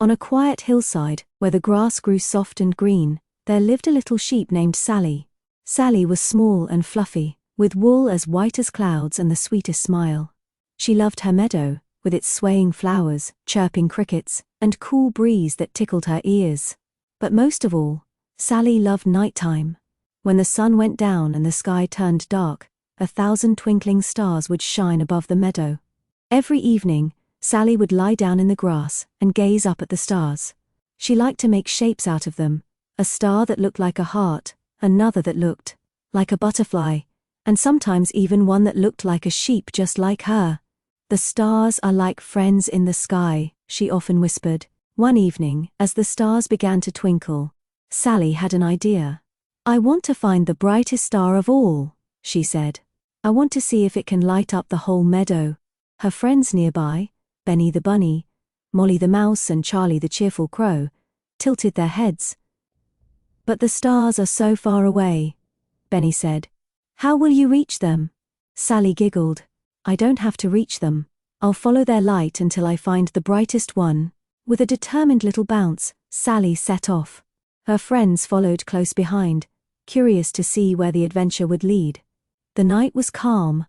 On a quiet hillside, where the grass grew soft and green, there lived a little sheep named Sally. Sally was small and fluffy, with wool as white as clouds and the sweetest smile. She loved her meadow, with its swaying flowers, chirping crickets, and cool breeze that tickled her ears. But most of all, Sally loved nighttime. When the sun went down and the sky turned dark, 1,000 twinkling stars would shine above the meadow. Every evening, Sally would lie down in the grass and gaze up at the stars. She liked to make shapes out of them, a star that looked like a heart, another that looked like a butterfly, and sometimes even one that looked like a sheep just like her. "The stars are like friends in the sky," she often whispered. One evening, as the stars began to twinkle, Sally had an idea. "I want to find the brightest star of all," she said. "I want to see if it can light up the whole meadow." Her friends nearby, Benny the bunny, Molly the mouse and Charlie the cheerful crow, tilted their heads. "But the stars are so far away," Benny said. "How will you reach them?" Sally giggled. "I don't have to reach them. I'll follow their light until I find the brightest one." With a determined little bounce, Sally set off. Her friends followed close behind, curious to see where the adventure would lead. The night was calm,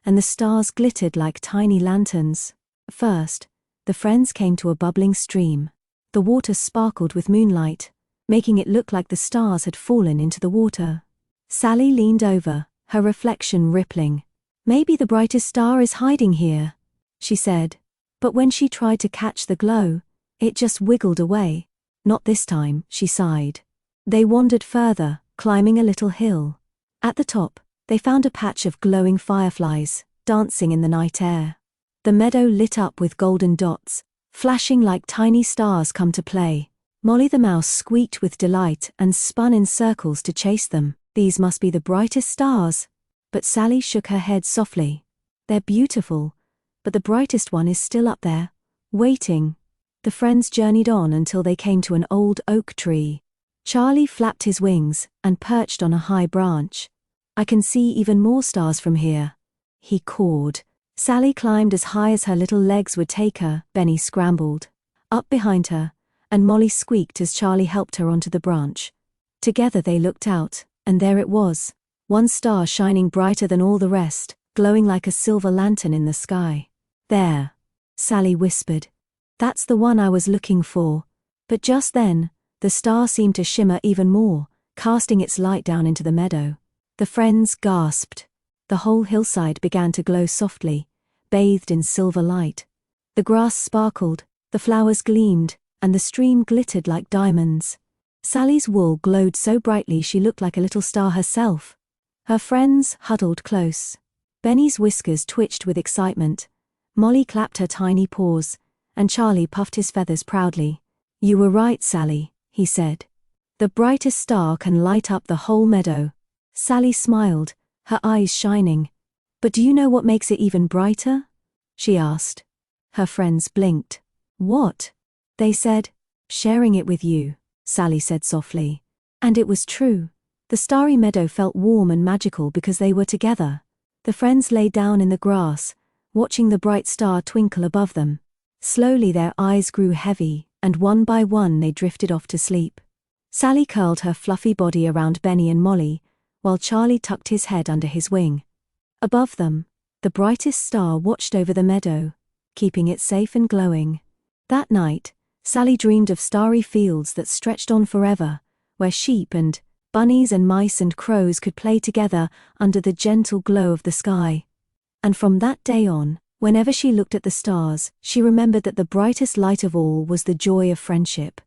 and the stars glittered like tiny lanterns. First, the friends came to a bubbling stream. The water sparkled with moonlight, making it look like the stars had fallen into the water. Sally leaned over, her reflection rippling. "Maybe the brightest star is hiding here," she said. But when she tried to catch the glow, it just wiggled away. "Not this time," she sighed. They wandered further, climbing a little hill. At the top, they found a patch of glowing fireflies, dancing in the night air. The meadow lit up with golden dots, flashing like tiny stars come to play. Molly the mouse squeaked with delight and spun in circles to chase them. "These must be the brightest stars." But Sally shook her head softly. "They're beautiful, but the brightest one is still up there, waiting." The friends journeyed on until they came to an old oak tree. Charlie flapped his wings and perched on a high branch. "I can see even more stars from here," he cawed. Sally climbed as high as her little legs would take her. Benny scrambled up behind her, and Molly squeaked as Charlie helped her onto the branch. Together they looked out, and there it was, one star shining brighter than all the rest, glowing like a silver lantern in the sky. "There," Sally whispered. "That's the one I was looking for." But just then, the star seemed to shimmer even more, casting its light down into the meadow. The friends gasped. The whole hillside began to glow softly, bathed in silver light. The grass sparkled, the flowers gleamed, and the stream glittered like diamonds. Sally's wool glowed so brightly she looked like a little star herself. Her friends huddled close. Benny's whiskers twitched with excitement. Molly clapped her tiny paws, and Charlie puffed his feathers proudly. "You were right, Sally," he said. "The brightest star can light up the whole meadow." Sally smiled, her eyes shining. "But do you know what makes it even brighter?" she asked. Her friends blinked. "What?" they said. "Sharing it with you," Sally said softly. And it was true. The starry meadow felt warm and magical because they were together. The friends lay down in the grass, watching the bright star twinkle above them. Slowly their eyes grew heavy, and one by one they drifted off to sleep. Sally curled her fluffy body around Benny and Molly, while Charlie tucked his head under his wing. Above them, the brightest star watched over the meadow, keeping it safe and glowing. That night, Sally dreamed of starry fields that stretched on forever, where sheep and bunnies and mice and crows could play together under the gentle glow of the sky. And from that day on, whenever she looked at the stars, she remembered that the brightest light of all was the joy of friendship.